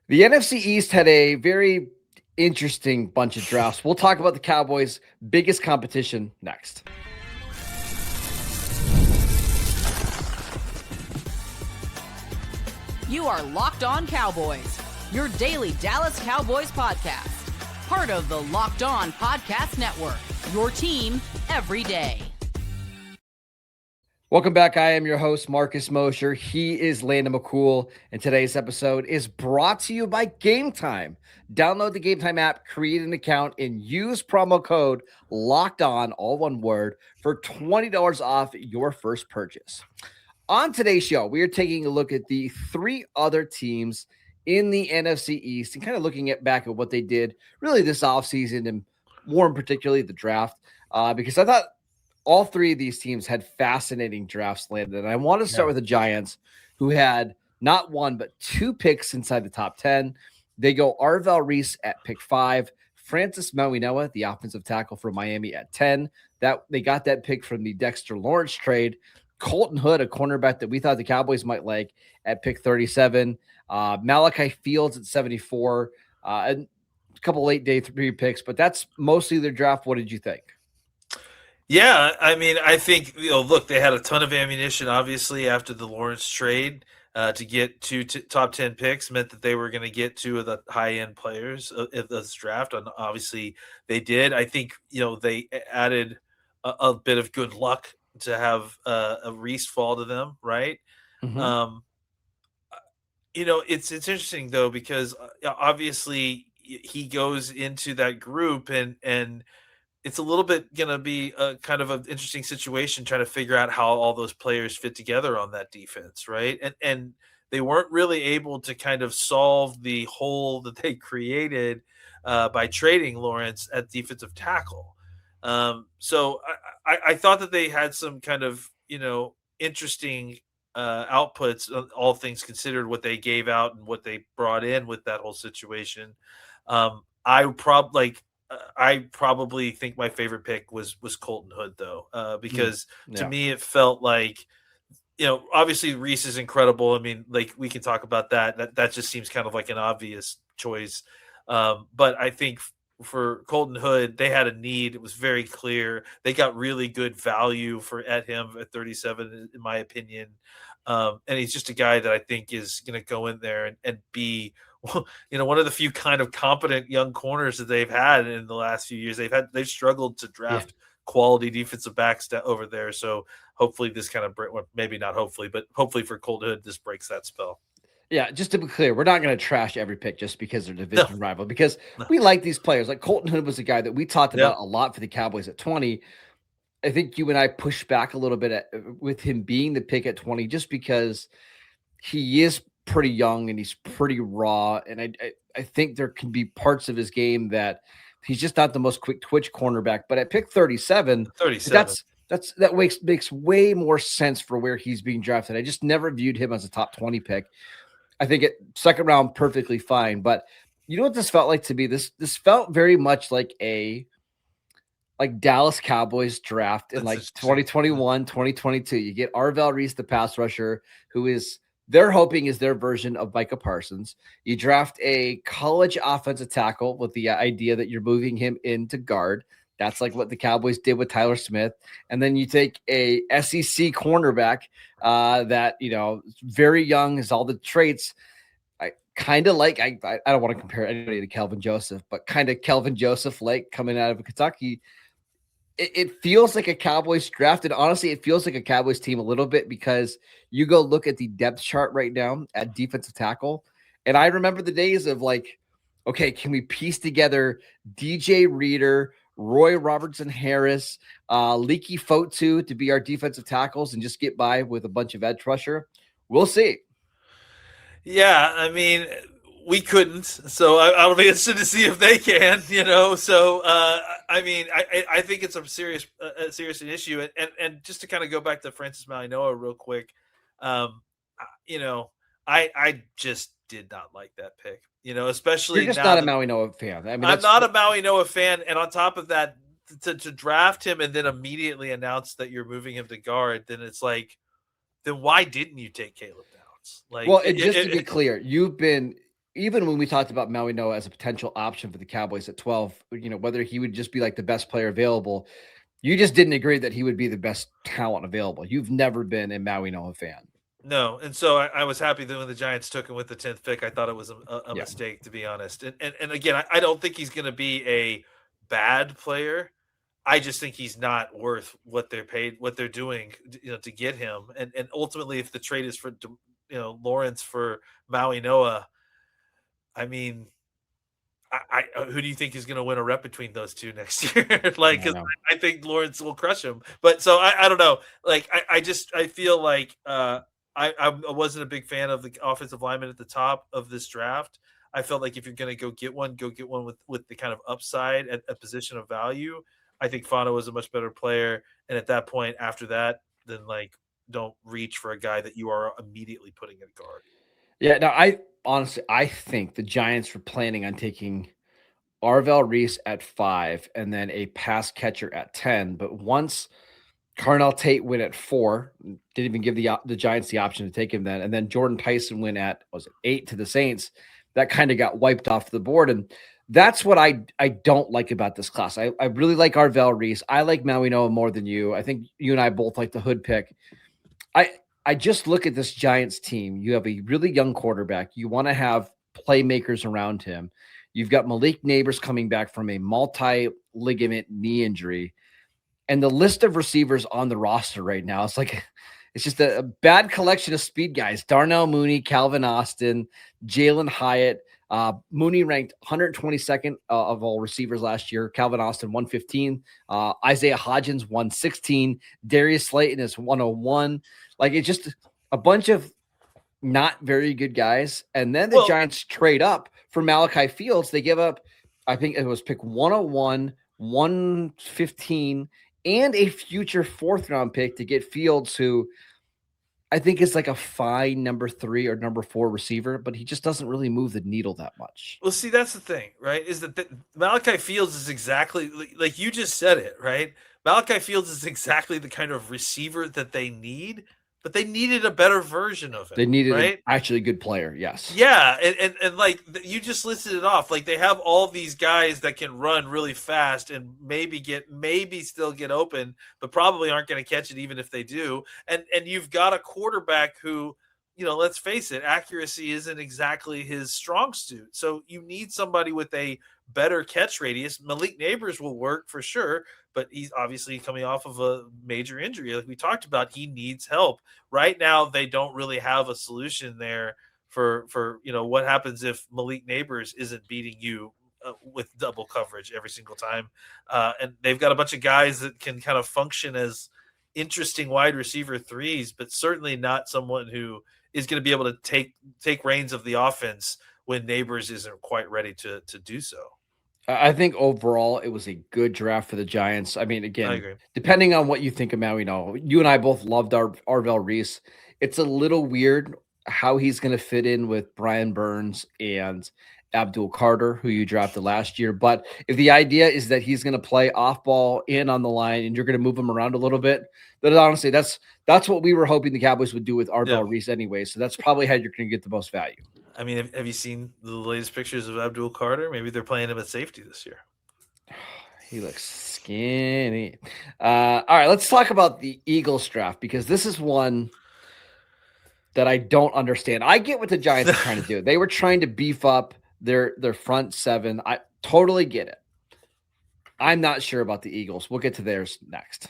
The NFC East had a very interesting bunch of drafts. We'll talk about the Cowboys' biggest competition next. You are Locked On Cowboys, your daily Dallas Cowboys podcast. Part of the Locked On Podcast Network, your team every day. Welcome back. I am your host, Marcus Mosher. He is Landon McCool, and today's episode is brought to you by Game Time. Download the Game Time app, create an account, and use promo code LOCKEDON, all one word, for $20 off your first purchase. On today's show, we are taking a look at the three other teams in the NFC East and kind of looking back at what they did really this offseason and more particularly the draft, because I thought all three of these teams had fascinating drafts landed. And I want to start with the Giants, who had not one, but two picks inside the top 10. They go Arvell Reese at pick 5, Francis Mauigoa, the offensive tackle from Miami, at 10. That they got that pick from the Dexter Lawrence trade. Colton Hood, a cornerback that we thought the Cowboys might like, at pick 37. Makai Fields at 74. And a couple late day 3 picks, but that's mostly their draft. What did you think? Yeah, I mean, I think, look, they had a ton of ammunition, obviously, after the Lawrence trade to get two top 10 picks meant that they were going to get two of the high-end players of this draft, and obviously they did. I think, they added a bit of good luck to have a Reese fall to them, right? Mm-hmm. It's interesting, though, because obviously he goes into that group and it's a little bit going to be a kind of an interesting situation trying to figure out how all those players fit together on that defense, right? And they weren't really able to kind of solve the hole that they created by trading Lawrence at defensive tackle. So I thought that they had some kind of, interesting outputs, all things considered, what they gave out and what they brought in with that whole situation. I probably think my favorite pick was Colton Hood, though, because to me it felt like, obviously Reese is incredible. I mean, like, we can talk about that. That just seems kind of like an obvious choice. But I think for Colton Hood, they had a need. It was very clear. They got really good value at him at 37, in my opinion. And he's just a guy that I think is going to go in there and be, one of the few kind of competent young corners that they've had in the last few years. They've struggled to draft quality defensive backs over there. So hopefully this kind of, maybe not hopefully, but hopefully for Colton Hood, this breaks that spell. Yeah, just to be clear, we're not going to trash every pick just because they're division rival, because we like these players. Like Colton Hood was a guy that we talked about a lot for the Cowboys at 20. I think you and I pushed back a little bit with him being the pick at 20, just because he is pretty young and he's pretty raw. And I think there can be parts of his game that he's just not the most quick twitch cornerback. But at pick 37, that makes way more sense for where he's being drafted. I just never viewed him as a top 20 pick. I think second round, perfectly fine. But you know what this felt like to me? This felt very much like Dallas Cowboys draft in 2021, 2022. You get Arvell Reese, the pass rusher, who is they're hoping is their version of Micah Parsons. You draft a college offensive tackle with the idea that you're moving him into guard. That's like what the Cowboys did with Tyler Smith. And then you take a SEC cornerback that, very young, has all the traits. I kind of like, I don't want to compare anybody to Kelvin Joseph, but kind of Kelvin Joseph like coming out of Kentucky. It feels like a Cowboys draft. And honestly, it feels like a Cowboys team a little bit, because you go look at the depth chart right now at defensive tackle. And I remember the days of okay, can we piece together DJ Reader, Roy Robertson Harris, Leaky Fotu to be our defensive tackles and just get by with a bunch of edge rusher? We'll see. Yeah, I mean, we couldn't, so I'll be interested to see if they can. So I mean, I think it's a serious issue, and just to kind of go back to Francis Mauigoa real quick, I just did not like that pick. Especially you're just not a Mauigoa fan. I mean, I'm not a Mauigoa fan, and on top of that, to draft him and then immediately announce that you're moving him to guard, then it's like, then why didn't you take Caleb Downs? To be clear, you've been even when we talked about Mauigoa as a potential option for the Cowboys at 12, whether he would just be like the best player available, you just didn't agree that he would be the best talent available. You've never been a Mauigoa fan. No, and so I was happy that when the Giants took him with the 10th pick, I thought it was a mistake, to be honest. And again, I don't think he's going to be a bad player. I just think he's not worth what they're paid, what they're doing, to get him. And ultimately, if the trade is for Lawrence for Mauigoa, I mean, I who do you think is going to win a rep between those two next year? I think Lawrence will crush him. But so I don't know. Like I feel like I wasn't a big fan of the offensive lineman at the top of this draft. I felt like if you're going to go get one with the kind of upside at a position of value. I think Fano was a much better player. And at that point, after that, then don't reach for a guy that you are immediately putting at guard. Yeah, no, I think the Giants were planning on taking Arvell Reese at 5 and then a pass catcher at 10. But once Carnell Tate went at 4, didn't even give the Giants the option to take him then. And then Jordan Tyson went at 8 to the Saints. That kind of got wiped off the board. And that's what I don't like about this class. I really like Arvell Reese. I like Mauigoa more than you. I think you and I both like the Hood pick. I just look at this Giants team. You have a really young quarterback. You want to have playmakers around him. You've got Malik Neighbors coming back from a multi-ligament knee injury. And the list of receivers on the roster right now, it's just a bad collection of speed guys. Darnell Mooney, Calvin Austin, Jalen Hyatt. Mooney ranked 122nd of all receivers last year. Calvin Austin, 115. Isaiah Hodgins, 116. Darius Slayton is 101. It's just a bunch of not very good guys. And then the Giants trade up for Makai Fields. They give up, I think it was pick 101, 115, and a future 4th round pick to get Fields, who I think is like a fine number 3 or number 4 receiver, but he just doesn't really move the needle that much. Well, see, that's the thing, right? Is that Makai Fields is exactly like you just said it, right? Makai Fields is exactly the kind of receiver that they need, but they needed a better version of it. They needed an actually good player, yes. Yeah, and like you just listed it off. Like they have all these guys that can run really fast and maybe still get open, but probably aren't going to catch it even if they do. And you've got a quarterback who, let's face it, accuracy isn't exactly his strong suit. So you need somebody with a better catch radius. Malik Neighbors will work for sure, but he's obviously coming off of a major injury. Like we talked about, he needs help. Right now, they don't really have a solution there for what happens if Malik Neighbors isn't beating you with double coverage every single time. And they've got a bunch of guys that can kind of function as interesting wide receiver 3s, but certainly not someone who is going to be able to take reins of the offense when Neighbors isn't quite ready to do so. I think overall it was a good draft for the Giants. I mean, again, I agree. Depending on what you think of Maui, you and I both loved Arvell Reese. It's a little weird how he's going to fit in with Brian Burns and Abdul Carter, who you drafted last year. But if the idea is that he's going to play off ball in on the line and you're going to move him around a little bit, then honestly, that's what we were hoping the Cowboys would do with Arvell Reese anyway. So that's probably how you're going to get the most value. I mean, have you seen the latest pictures of Abdul Carter? Maybe they're playing him at safety this year. He looks skinny. All right, let's talk about the Eagles draft, because this is one that I don't understand. I get what the Giants are trying to do. They were trying to beef up their front 7. I totally get it. I'm not sure about the Eagles. We'll get to theirs next.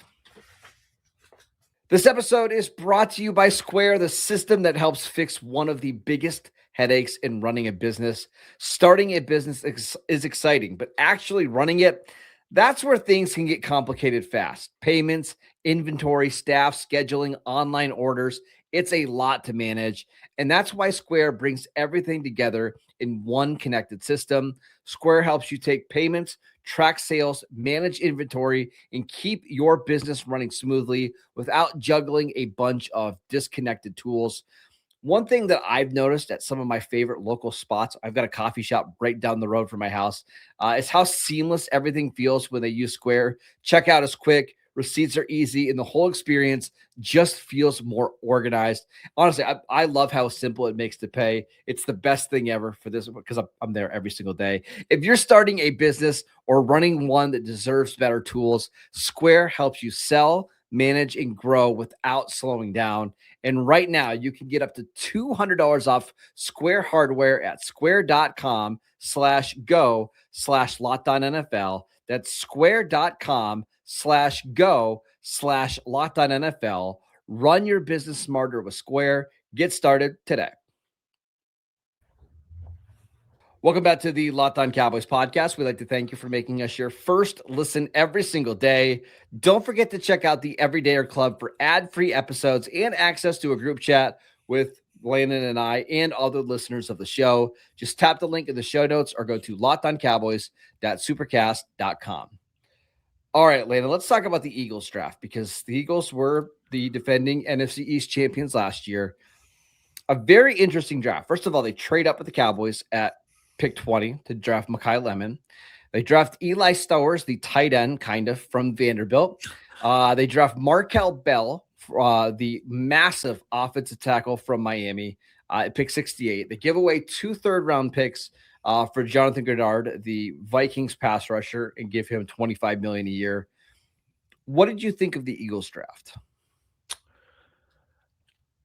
This episode is brought to you by Square, the system that helps fix one of the biggest headaches in running a business. Starting a business is exciting, but actually running it, that's where things can get complicated fast. Payments, inventory, staff, scheduling, online orders. It's a lot to manage. And that's why Square brings everything together in one connected system. Square helps you take payments, track sales, manage inventory, and keep your business running smoothly without juggling a bunch of disconnected tools. One thing that I've noticed at some of my favorite local spots, I've got a coffee shop right down the road from my house, is how seamless everything feels when they use Square. Checkout is quick, Receipts are easy, and the whole experience just feels more organized. Honestly, I love how simple it makes to pay. It's the best thing ever for this because I'm there every single day. If you're starting a business or running one that deserves better tools, Square helps you sell, manage, and grow without slowing down. And right now, you can get up to $200 off Square hardware at square.com/go/LockedOnNFL. That's square.com/go/LockedOnNFL. Run your business smarter with Square. Get started today. Welcome back to the Locked On Cowboys podcast. We'd like to thank you for making us your first listen every single day. Don't forget to check out the Everydayer Club for ad-free episodes and access to a group chat with Landon and I and other listeners of the show. Just tap the link in the show notes or go to lockedoncowboys.supercast.com. All right, Landon, let's talk about the Eagles draft because the Eagles were the defending NFC East champions last year. A very interesting draft. First of all, they trade up with the Cowboys at pick 20 to draft Makai Lemon. They draft Eli Stowers, the tight end, kind of, from Vanderbilt. They draft Markel Bell, the massive offensive tackle from Miami, at pick 68. They give away 2 third-round picks for Jonathan Grenard, the Vikings pass rusher, and give him $25 million a year. What did you think of the Eagles draft?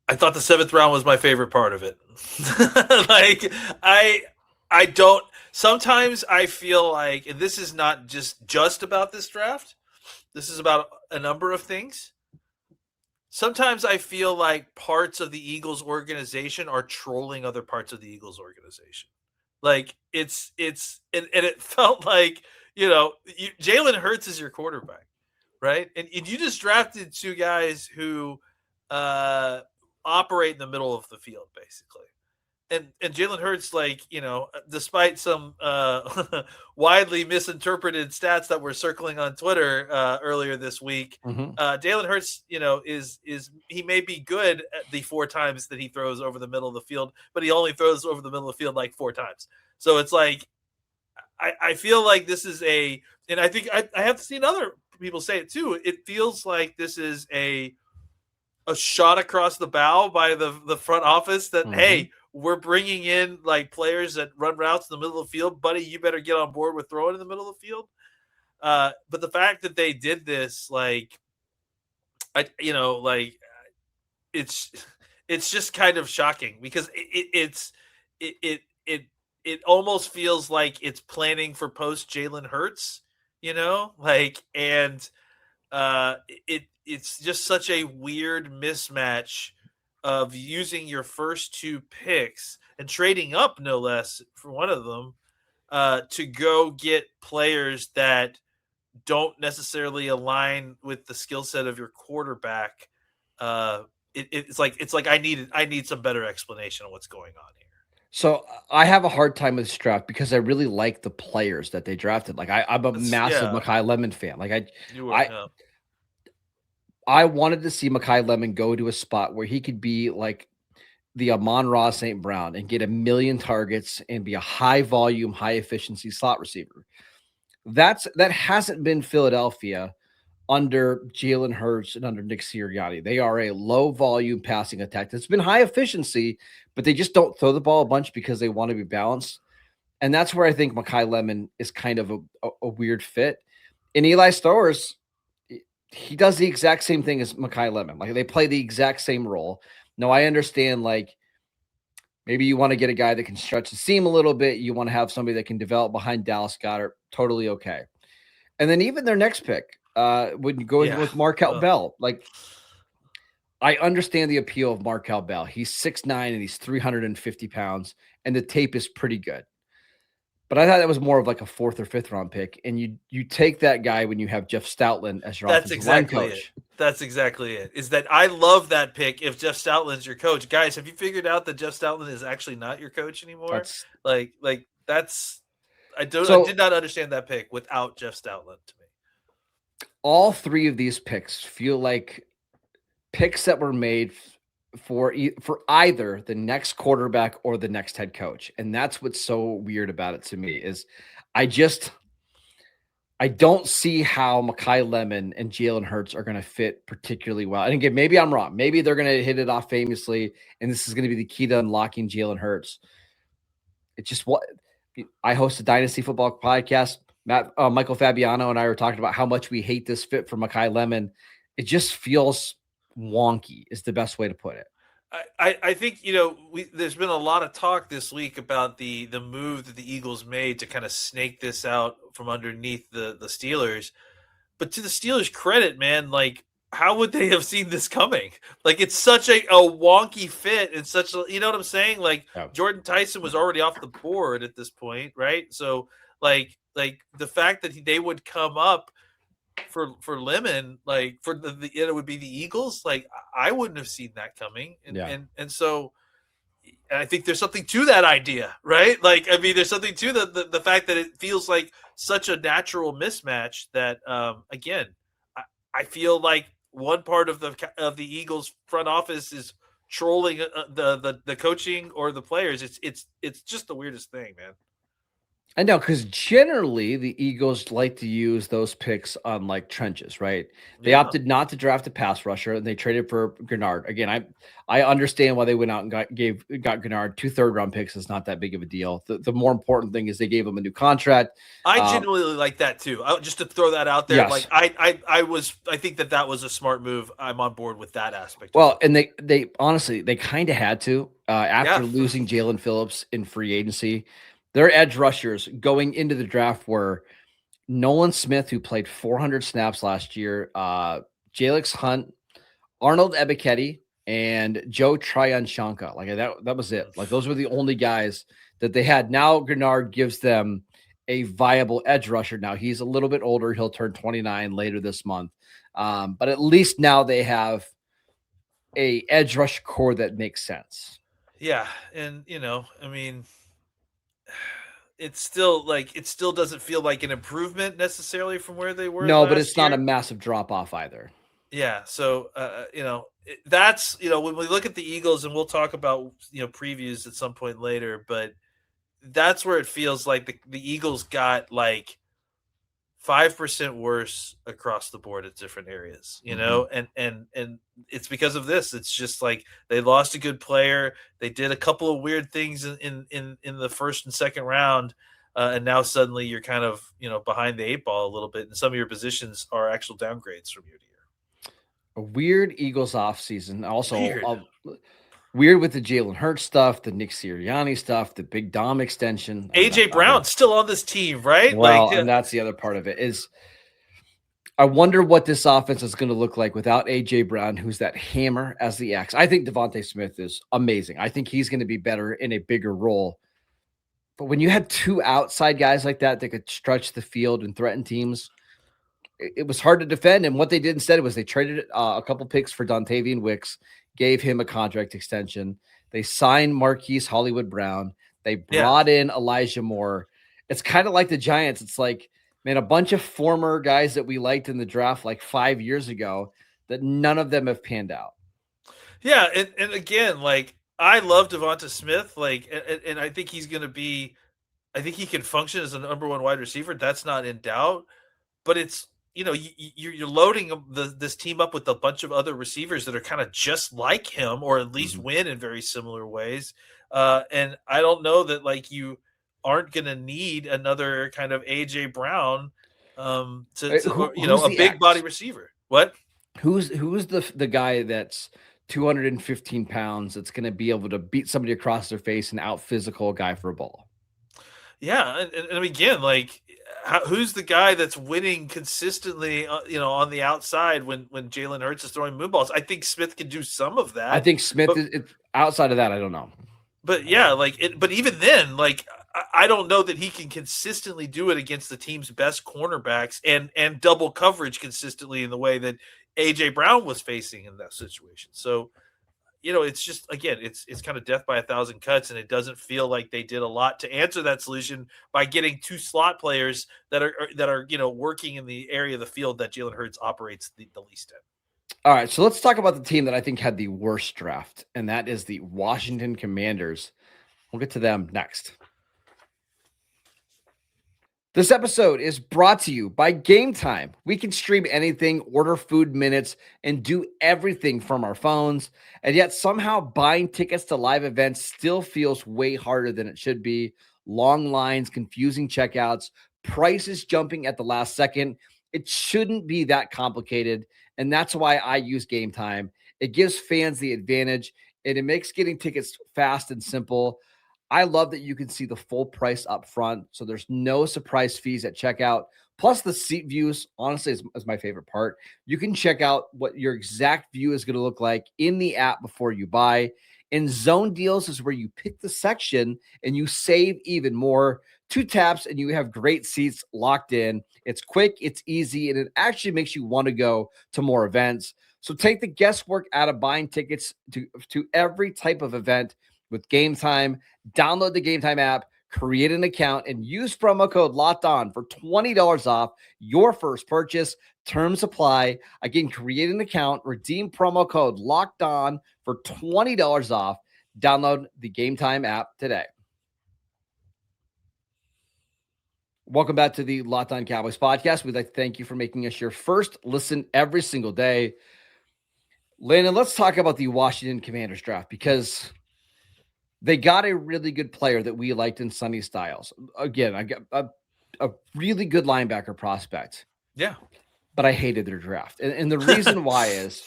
I thought the 7th round was my favorite part of it. Like, I don't. Sometimes I feel like, and this is not just about this draft. This is about a number of things. Sometimes I feel like parts of the Eagles organization are trolling other parts of the Eagles organization. Like and it felt like, Jalen Hurts is your quarterback, right? And you just drafted 2 guys who operate in the middle of the field, basically. And Jalen Hurts, despite some widely misinterpreted stats that were circling on Twitter earlier this week, Jalen Hurts, is he may be good at the 4 times that he throws over the middle of the field, but he only throws over the middle of the field like 4 times. So it's like I feel like this is and I think I have seen other people say it too. It feels like this is a shot across the bow by the front office that hey, we're bringing in like players that run routes in the middle of the field, buddy. You better get on board with throwing in the middle of the field. But the fact that they did this, it's just kind of shocking because it almost feels like it's planning for post Jalen Hurts, it's just such a weird mismatch of using your first 2 picks and trading up no less for one of them to go get players that don't necessarily align with the skill set of your quarterback. It's like I need some better explanation of what's going on here. So I have a hard time with this draft because I really like the players that they drafted. Like I'm a massive Makai Lemon fan. Like I wanted to see Makai Lemon go to a spot where he could be like the Amon-Ra St. Brown and get 1 million targets and be a high volume, high efficiency slot receiver. That hasn't been Philadelphia under Jalen Hurts and under Nick Sirianni. They are a low volume passing attack that's been high efficiency, but they just don't throw the ball a bunch because they want to be balanced. And that's where I think Makai Lemon is kind of a weird fit. And Eli Stowers, he does the exact same thing as Makai Lemon. Like they play the exact same role. Now I understand like maybe you want to get a guy that can stretch the seam a little bit. You want to have somebody that can develop behind Dallas Goedert. Totally okay. And then even their next pick, when you go with Markel Bell, like I understand the appeal of Markel Bell. He's 6'9" and he's 350 pounds, and the tape is pretty good. But I thought that was more of like a 4th or 5th round pick. And you take that guy when you have Jeff Stoutland as your offensive line coach. That's exactly it. Is that I love that pick if Jeff Stoutland's your coach. Guys, have you figured out that Jeff Stoutland is actually not your coach anymore? I did not understand that pick without Jeff Stoutland to me. All 3 of these picks feel like picks that were made for either the next quarterback or the next head coach. And that's what's so weird about it to me is I don't see how Makai Lemon and Jalen Hurts are going to fit particularly well. And again, maybe I'm wrong. Maybe they're going to hit it off famously, and this is going to be the key to unlocking Jalen Hurts. It's just what I host a Dynasty Football podcast. Michael Fabiano and I were talking about how much we hate this fit for Makai Lemon. It just feels wonky is the best way to put it. I think, there's been a lot of talk this week about the move that the Eagles made to kind of snake this out from underneath the Steelers. But to the Steelers' credit, man, like, how would they have seen this coming? Like, it's such a wonky fit and such a, you know what I'm saying? Like, Jordan Tyson was already off the board at this point, right? So, like the fact that they would come up for Lemon, like for the it would be the Eagles. Like, I wouldn't have seen that coming, and so I think there's something to that idea, right? Like, I mean, there's something to the fact that it feels like such a natural mismatch that again, I feel like one part of the Eagles front office is trolling the coaching or the players. It's just the weirdest thing, man. I know, because generally the Eagles like to use those picks on like trenches, right? They opted not to draft a pass rusher, and they traded for Gennard. Again, I understand why they went out and got Gennard. 2 third-round picks is not that big of a deal. The more important thing is they gave him a new contract. I genuinely like that too. Just to throw that out there, yes. Like I think that was a smart move. I'm on board with that aspect. Well, and they honestly they kind of had to after losing Jalen Phillips in free agency. Their edge rushers going into the draft were Nolan Smith, who played 400 snaps last year, Jalix Hunt, Arnold Ebiketie, and Joe Tryon-Shoyinka. Like that was it. Like those were the only guys that they had. Now Gennard gives them a viable edge rusher. Now he's a little bit older. He'll turn 29 later this month. But at least now they have a edge rush core that makes sense. Yeah. And, I mean, it still doesn't feel like an improvement necessarily from where they were. No, but it's not a massive drop off either. Yeah. So, that's, when we look at the Eagles, and we'll talk about, previews at some point later, but that's where it feels like the Eagles got like 5% worse across the board at different areas, and it's because of this. It's just like they lost a good player. They did a couple of weird things in the first and second round. And now suddenly you're kind of, behind the 8 ball a little bit. And some of your positions are actual downgrades from year to year. A weird Eagles offseason. Also weird with the Jalen Hurts stuff, the Nick Sirianni stuff, the Big Dom extension. AJ Brown still on this team, right? Well, and that's the other part of it is I wonder what this offense is going to look like without AJ Brown, who's that hammer as the X. I think Devontae Smith is amazing. I think he's going to be better in a bigger role. But when you had 2 outside guys like that could stretch the field and threaten teams, it was hard to defend. And what they did instead was they traded a couple picks for Dontavian Wicks, gave him a contract extension. They signed Marquise Hollywood Brown. They brought in Elijah Moore. It's kind of like the Giants. It's like, man, a bunch of former guys that we liked in the draft like 5 years ago that none of them have panned out. Yeah, and again, like I love Devonta Smith, like, and I think he's going to be, I think he can function as a number 1 wide receiver. That's not in doubt. But it's, you're loading this team up with a bunch of other receivers that are kind of just like him, or at least win in very similar ways. And I don't know that like you aren't going to need another kind of AJ Brown, a big body receiver. What? Who's the guy that's 215 pounds that's going to be able to beat somebody across their face and out physical a guy for a ball? Yeah, and again, like, who's the guy that's winning consistently, on the outside when Jalen Hurts is throwing moon balls? I think Smith can do some of that. I think Smith is outside of that. I don't know. But yeah, but even then, like, I don't know that he can consistently do it against the team's best cornerbacks and double coverage consistently in the way that AJ Brown was facing in that situation. So, it's just, again, it's kind of death by 1,000 cuts, and it doesn't feel like they did a lot to answer that solution by getting 2 slot players that are working in the area of the field that Jalen Hurts operates the least in. All right, so let's talk about the team that I think had the worst draft, and that is the Washington Commanders. We'll get to them next. This episode is brought to you by Game Time. We can stream anything, order food minutes, and do everything from our phones. And yet somehow buying tickets to live events still feels way harder than it should be. Long lines, confusing checkouts, prices jumping at the last second. It shouldn't be that complicated. And that's why I use Game Time. It gives fans the advantage, and it makes getting tickets fast and simple. I love that you can see the full price up front, so there's no surprise fees at checkout. Plus, the seat views, honestly, is my favorite part. You can check out what your exact view is going to look like in the app before you buy. And zone deals is where you pick the section and you save even more. 2 taps and you have great seats locked in. It's quick, it's easy, and it actually makes you want to go to more events. So take the guesswork out of buying tickets to every type of event with Game Time. Download the Game Time app, create an account, and use promo code LOCKEDON for $20 off your first purchase. Terms apply. Again, create an account, redeem promo code LOCKEDON for $20 off. Download the Game Time app today. Welcome back to the Locked On Cowboys podcast. We'd like to thank you for making us your first listen every single day. Landon, let's talk about the Washington Commanders draft, because they got a really good player that we liked in Sonny Styles. Again, I got a really good linebacker prospect. Yeah. But I hated their draft. And the reason why is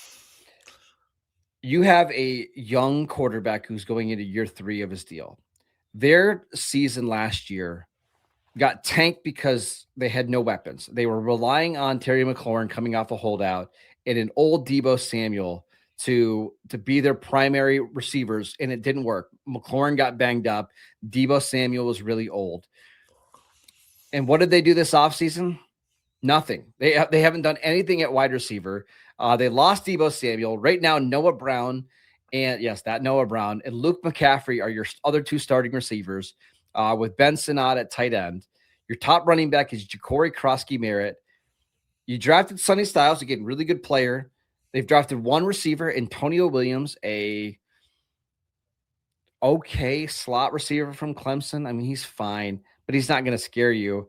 you have a young quarterback who's going into year 3 of his deal. Their season last year got tanked because they had no weapons. They were relying on Terry McLaurin coming off a holdout and an old Deebo Samuel to be their primary receivers, and it didn't work. McLaurin got banged up. Deebo Samuel was really old. And what did they do this offseason? Nothing. They haven't done anything at wide receiver. They lost Deebo Samuel. Right now, Noah Brown, and yes, that Noah Brown, and Luke McCaffrey are your other 2 starting receivers, with Ben Sinnott at tight end. Your top running back is Ja'Cory Krosky-Merritt. You drafted Sonny Styles, again, really good player. They've drafted 1 receiver, Antonio Williams, a okay slot receiver from Clemson. I mean, he's fine, but he's not going to scare you.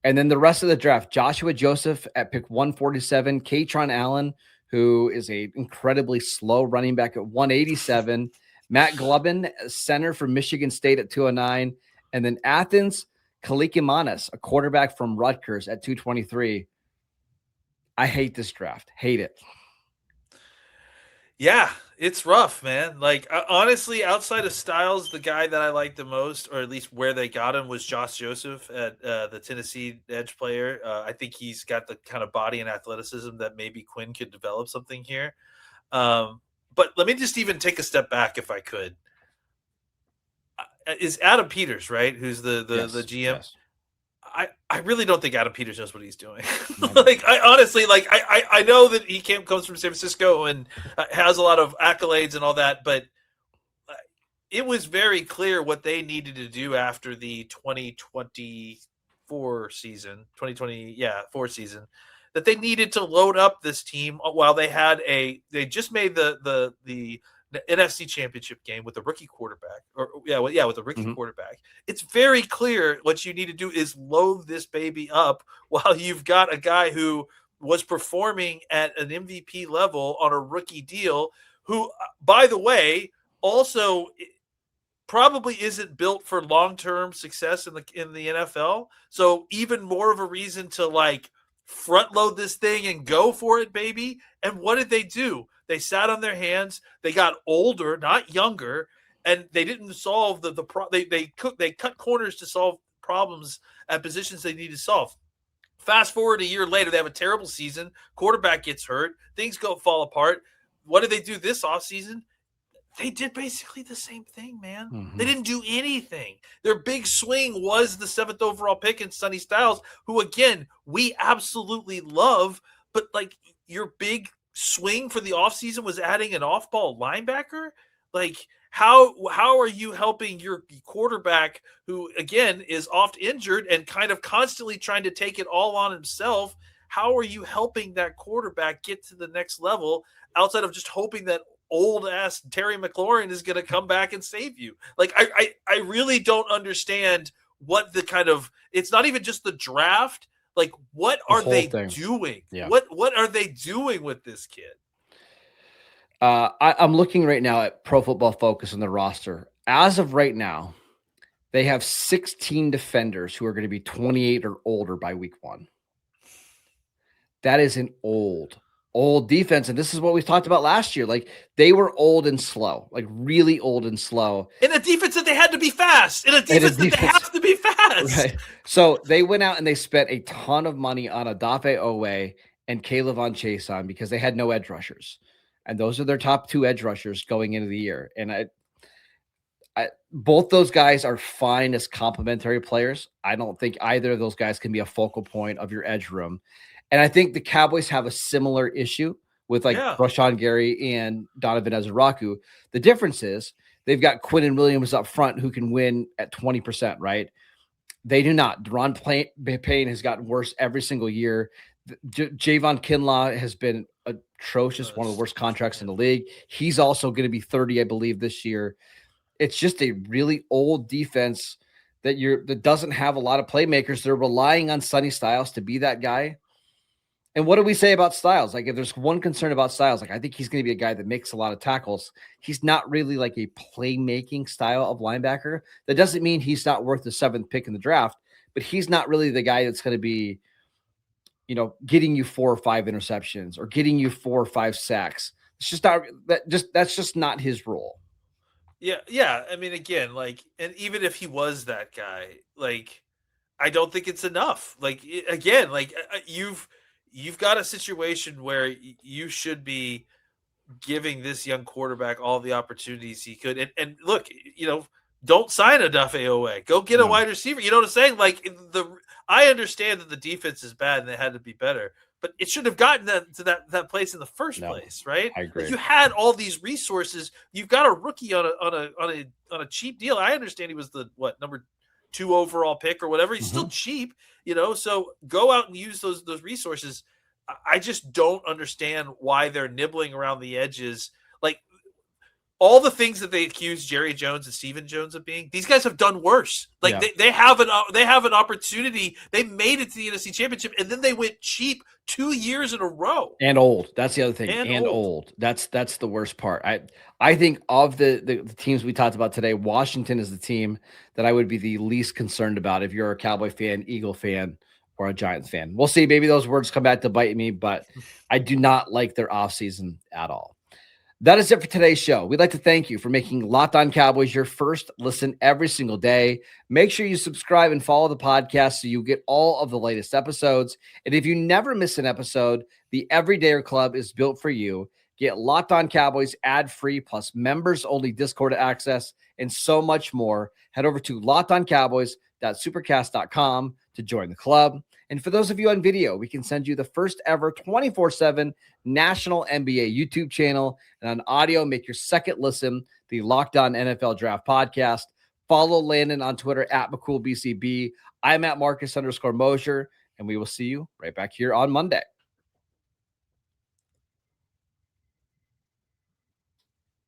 And then the rest of the draft, Joshua Joseph at pick 147, Katron Allen, who is a incredibly slow running back at 187, Matt Glubin, center from Michigan State at 209, and then Athens Kalikimanis, a quarterback from Rutgers at 223. I hate this draft. Hate it. Yeah, it's rough, man. Like, honestly, outside of Styles, the guy that I liked the most, or at least where they got him, was Josh Joseph at the Tennessee edge player. I think he's got the kind of body and athleticism that maybe Quinn could develop something here. But let me just even take a step back, if I could. Is Adam Peters, right? Who's the GM? Yes. I really don't think Adam Peters knows what he's doing. Like, I honestly, like, I know that he comes from San Francisco and has a lot of accolades and all that, but it was very clear what they needed to do after the 2024 season, 4 season, that they needed to load up this team while they they just made the NFC Championship game with the rookie quarterback, with the rookie quarterback. It's very clear what you need to do is load this baby up while you've got a guy who was performing at an MVP level on a rookie deal, who, by the way, also probably isn't built for long-term success in the NFL. So even more of a reason to, like, front load this thing and go for it, baby. And what did they do? They sat on their hands. They got older, not younger, and they didn't solve they cut corners to solve problems at positions they need to solve. Fast forward a year later, they have a terrible season. Quarterback gets hurt. Things fall apart. What did they do this offseason? They did basically the same thing, man. Mm-hmm. They didn't do anything. Their big swing was the 7th overall pick in Sonny Styles, who, again, we absolutely love, but, like, your big swing for the offseason was adding an off-ball linebacker? Like, how are you helping your quarterback, who, again, is oft injured and kind of constantly trying to take it all on himself? How are you helping that quarterback get to the next level outside of just hoping that old-ass Terry McLaurin is going to come back and save you? Like, I really don't understand what the kind of It's not even just the draft. Like, what are they doing? Yeah. What are they doing with this kid? I'm looking right now at Pro Football Focus on the roster. As of right now, they have 16 defenders who are going to be 28 or older by week 1. That is an old defense. And this is what we talked about last year. Like, they were old and slow, like really old and slow. In a defense that they had to be fast. In a defense that they have to be fast. Right. So they went out and they spent a ton of money on Odafe Owe and Caleb on Chason because they had no edge rushers. And those are their top 2 edge rushers going into the year. And both those guys are fine as complementary players. I don't think either of those guys can be a focal point of your edge room. And I think the Cowboys have a similar issue with Rashawn Gary and Donovan Ezeraku. The difference is they've got Quinnen Williams up front who can win at 20%, right? They do not. Deron Payne has gotten worse every single year. Javon Kinlaw has been atrocious, one of the worst contracts in the league. He's also going to be 30, I believe, this year. It's just a really old defense that doesn't have a lot of playmakers. They're relying on Sonny Styles to be that guy. And what do we say about Styles? Like, if there's one concern about Styles, like, I think he's going to be a guy that makes a lot of tackles. He's not really like a playmaking style of linebacker. That doesn't mean he's not worth the 7th pick in the draft, but he's not really the guy that's going to be, getting you 4 or 5 interceptions or getting you 4 or 5 sacks. It's just not that's just not his role. Yeah. I mean, again, and even if he was that guy, I don't think it's enough. You've got a situation where you should be giving this young quarterback all the opportunities he could. And look, don't sign Odafe Owe. Go get a wide receiver. You know what I'm saying? I understand that the defense is bad and they had to be better, but it should have gotten to that place in the first place, right? I agree. You had all these resources. You've got a rookie on a cheap deal. I understand he was the number 2 overall pick or whatever. He's still cheap, so go out and use those resources. I just don't understand why they're nibbling around the edges. All the things that they accuse Jerry Jones and Stephen Jones of being, these guys have done worse. They have an opportunity. They made it to the NFC Championship, and then they went cheap 2 years in a row. And old. That's the other thing. And old. That's the worst part. I think of the teams we talked about today, Washington is the team that I would be the least concerned about if you're a Cowboy fan, Eagle fan, or a Giants fan. We'll see. Maybe those words come back to bite me, but I do not like their offseason at all. That is it for today's show. We'd like to thank you for making Locked On Cowboys your first listen every single day. Make sure you subscribe and follow the podcast so you get all of the latest episodes. And if you never miss an episode, the Everydayer Club is built for you. Get Locked On Cowboys ad-free plus members-only Discord access and so much more. Head over to lockedoncowboys.supercast.com to join the club. And for those of you on video, we can send you the first ever 24/7 national NBA YouTube channel. And on audio, make your second listen the Locked On NFL Draft Podcast. Follow Landon on Twitter at McCoolBCB. I'm at Marcus _Mosher, and we will see you right back here on Monday.